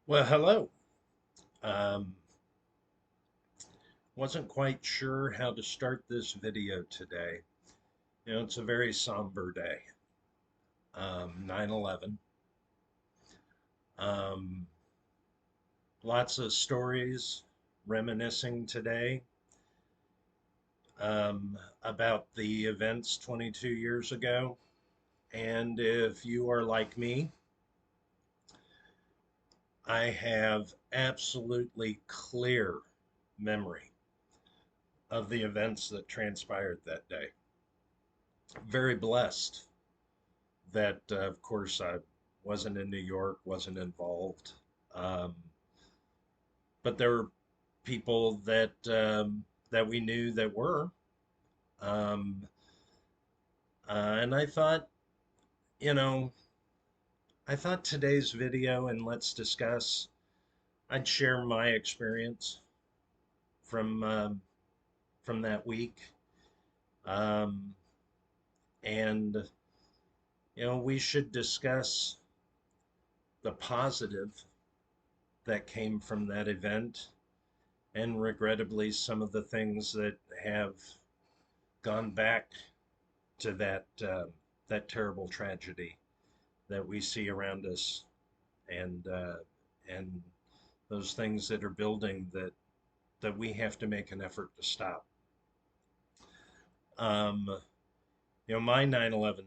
Well, hello. Um, wasn't quite sure how to start this video today. It's a very somber day. 9/11. Um, Lots of stories reminiscing today about the events 22 years ago. And if you are like me, I have absolutely clear memory of the events that transpired that day. Very blessed that, of course, I wasn't in New York, wasn't involved. Um, but there were people that we knew that were. Um, and you know, I thought today's video and let's discuss, I'd share my experience from from that week. Um, and we should discuss the positive that came from that event and regrettably some of the things that have gone back to that terrible tragedy that we see around us, and those things that are building that we have to make an effort to stop. Um, my 9/11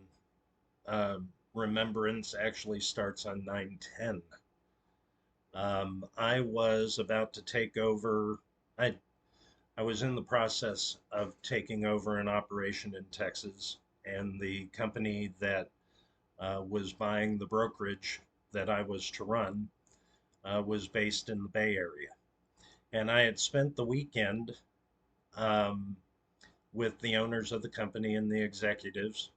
remembrance actually starts on 9/10. I was about to take over. I I was in the process of taking over an operation in Texas, and the company that was buying the brokerage that I was to run was based in the Bay Area. And I had spent the weekend um, with the owners of the company and the executives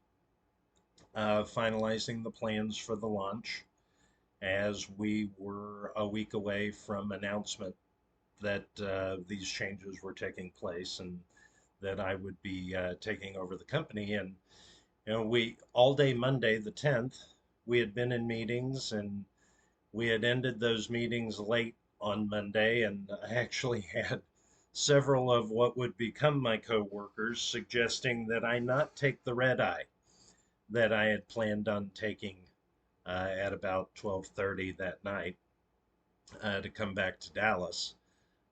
finalizing the plans for the launch as we were a week away from announcement that these changes were taking place and that I would be taking over the company. And we all day Monday, the 10th, we had been in meetings and we had ended those meetings late on Monday. And I actually had several of what would become my coworkers suggesting that I not take the red eye that I had planned on taking at about 12:30 that night to come back to Dallas.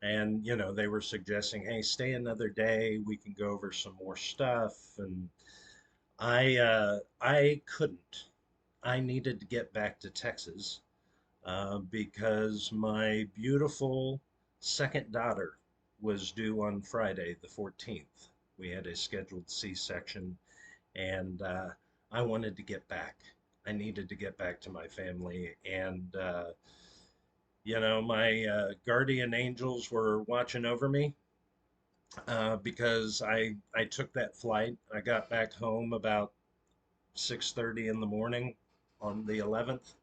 And they were suggesting, hey, stay another day, we can go over some more stuff. And I couldn't. I needed to get back to Texas because my beautiful second daughter was due on Friday, the 14th. We had a scheduled C-section, and I wanted to get back. I needed to get back to my family. And my guardian angels were watching over me because I took that flight. I got back home about 6:30 in the morning on the 11th,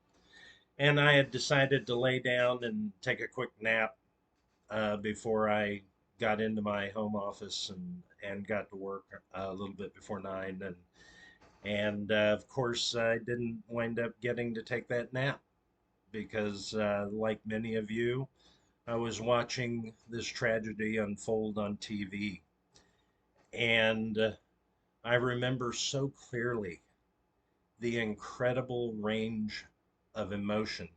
and I had decided to lay down and take a quick nap before I got into my home office and got to work a little bit before 9. And of course I didn't wind up getting to take that nap because like many of you, I was watching this tragedy unfold on TV. And I remember so clearly the incredible range of emotion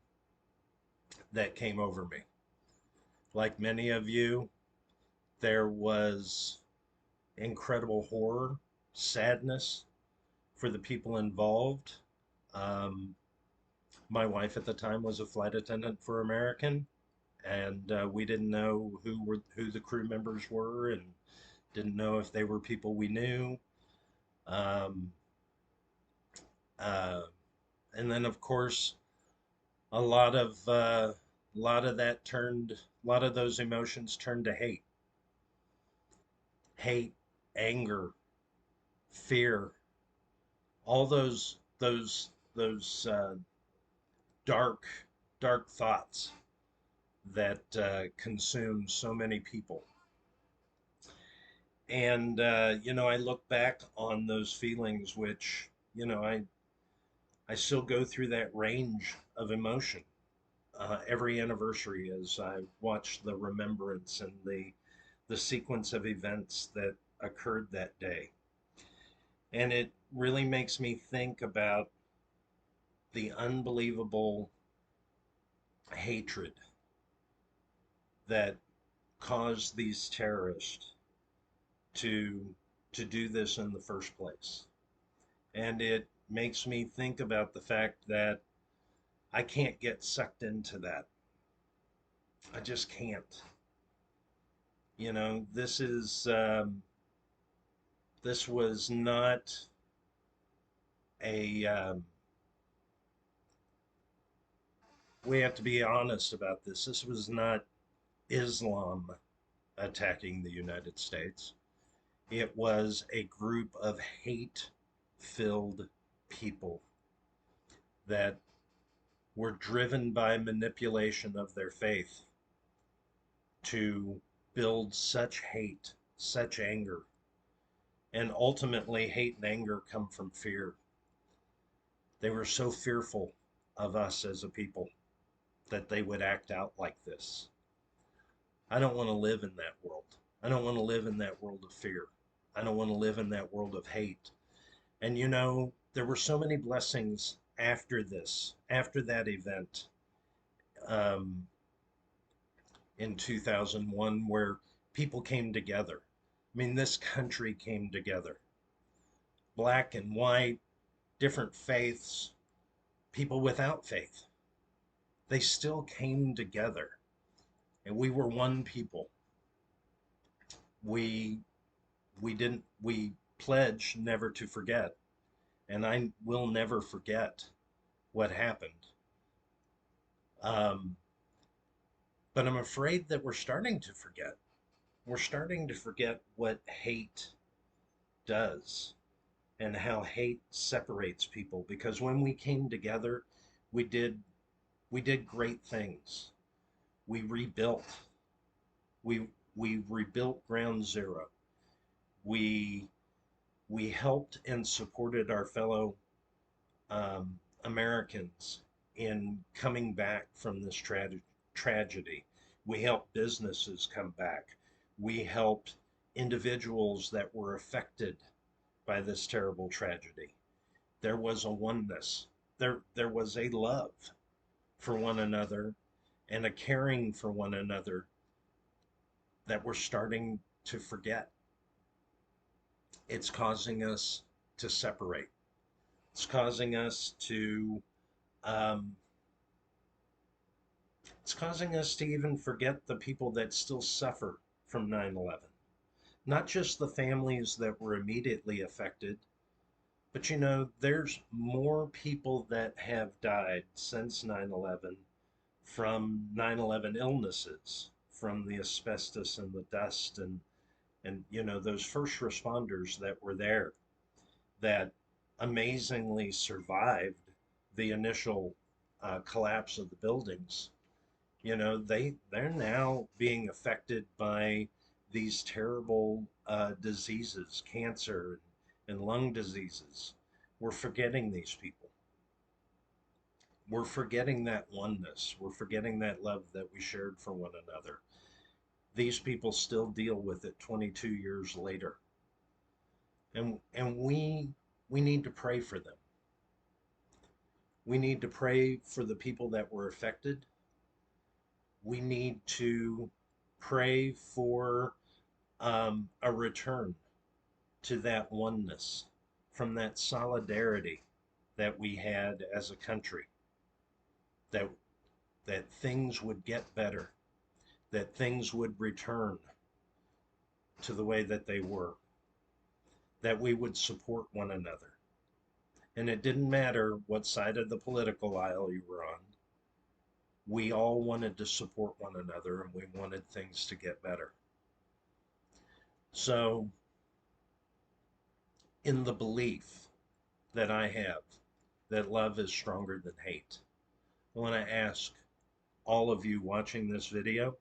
that came over me. Like many of you, there was incredible horror, sadness for the people involved. Um, my wife at the time was a flight attendant for American, and we didn't know who the crew members were, and didn't know if they were people we knew. Um, uh, and then, of course, a lot of that turned, a lot of those emotions turned to hate, anger, fear, all those dark dark thoughts that consume so many people. And I look back on those feelings, which I still go through that range of emotion. every anniversary as I watch the remembrance and the sequence of events that occurred that day. And it really makes me think about the unbelievable hatred that caused these terrorists to to do this in the first place. And it makes me think about the fact that I can't get sucked into that. I just can't. You know, this was not a we have to be honest about this. This was not Islam attacking the United States. It was a group of hate filled people that were driven by manipulation of their faith to build such hate, such anger. And ultimately, hate and anger come from fear. They were so fearful of us as a people that they would act out like this. I don't want to live in that world. I don't want to live in that world of fear. I don't want to live in that world of hate. And you know, there were so many blessings after this, after that event um, in 2001, where people came together. I mean, this country came together. Black and white, different faiths, people without faith. They still came together. And we were one people. We we pledged never to forget. And I will never forget what happened. Um, but I'm afraid that we're starting to forget. We're starting to forget what hate does and how hate separates people. Because when we came together, we did we did great things. We rebuilt. We we rebuilt ground zero. We we helped and supported our fellow Americans in coming back from this tragedy. We helped businesses come back. We helped individuals that were affected by this terrible tragedy. There was a oneness. There was a love for one another and a caring for one another that we're starting to forget. It's causing us to separate. It's causing us to um, it's causing us to even forget the people that still suffer from 9/11. Not just the families that were immediately affected, but you know, there's more people that have died since 9/11 from 9/11 illnesses, from the asbestos and the dust and you know, those first responders that were there that amazingly survived the initial collapse of the buildings. You know, they're now being affected by these terrible diseases, cancer and lung diseases. We're forgetting these people. We're forgetting that oneness. We're forgetting that love that we shared for one another. These people still deal with it 22 years later. And we need to pray for them. We need to pray for the people that were affected. We need to pray for a return to that oneness, from that solidarity that we had as a country, that things would get better, that things would return to the way that they were, that we would support one another. And it didn't matter what side of the political aisle you were on. We all wanted to support one another and we wanted things to get better. So, in the belief that I have that love is stronger than hate, I want to ask all of you watching this video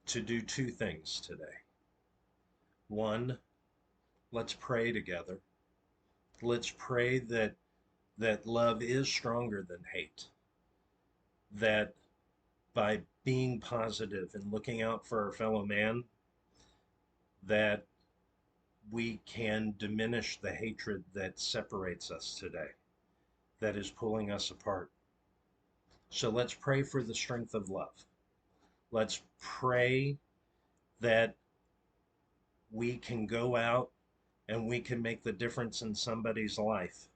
to do two things today. One, let's pray together. Let's pray that love is stronger than hate. that by being positive and looking out for our fellow man, that we can diminish the hatred that separates us today, that is pulling us apart. So let's pray for the strength of love. Let's pray that we can go out and we can make the difference in somebody's life,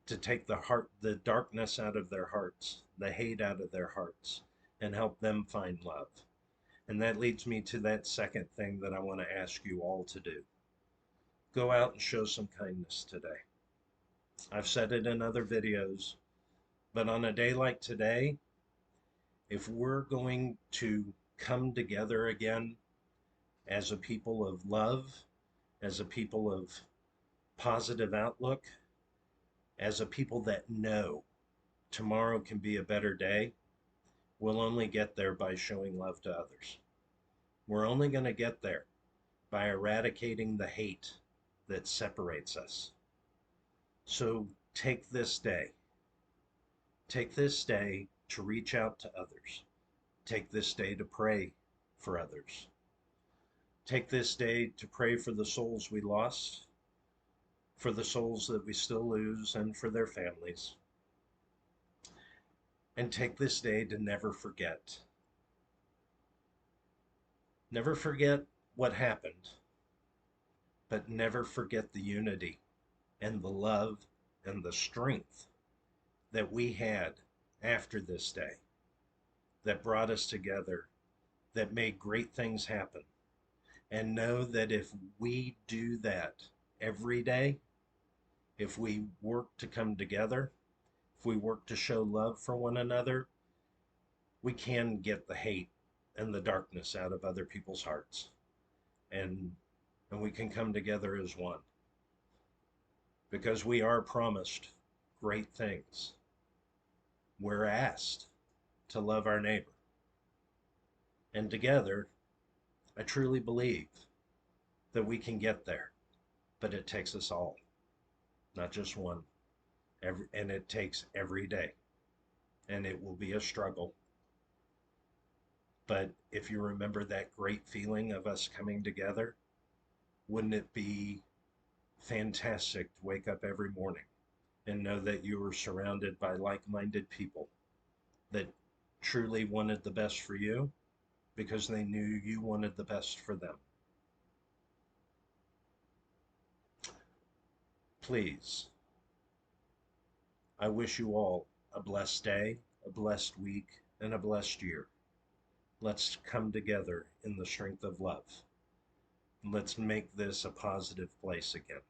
to take the darkness out of their hearts, the hate out of their hearts, and help them find love. And that leads me to that second thing that I want to ask you all to do. Go out and show some kindness today. I've said it in other videos, but on a day like today, if we're going to come together again as a people of love, as a people of positive outlook, as a people that know tomorrow can be a better day, we'll only get there by showing love to others. We're only going to get there by eradicating the hate that separates us. So take this day. Take this day to reach out to others. Take this day to pray for others. Take this day to pray for the souls we lost, for the souls that we still lose, and for their families. And take this day to never forget. Never forget what happened, but never forget the unity and the love and the strength that we had after this day, that brought us together, that made great things happen. And know that if we do that every day, if we work to come together, if we work to show love for one another, we can get the hate and the darkness out of other people's hearts. And we can come together as one. Because we are promised great things. We're asked to love our neighbor. And together, I truly believe that we can get there. But it takes us all, not just one. And it takes every day. And it will be a struggle. But if you remember that great feeling of us coming together, wouldn't it be fantastic to wake up every morning and know that you were surrounded by like-minded people that truly wanted the best for you because they knew you wanted the best for them? Please, I wish you all a blessed day, a blessed week, and a blessed year. Let's come together in the strength of love. Let's make this a positive place again.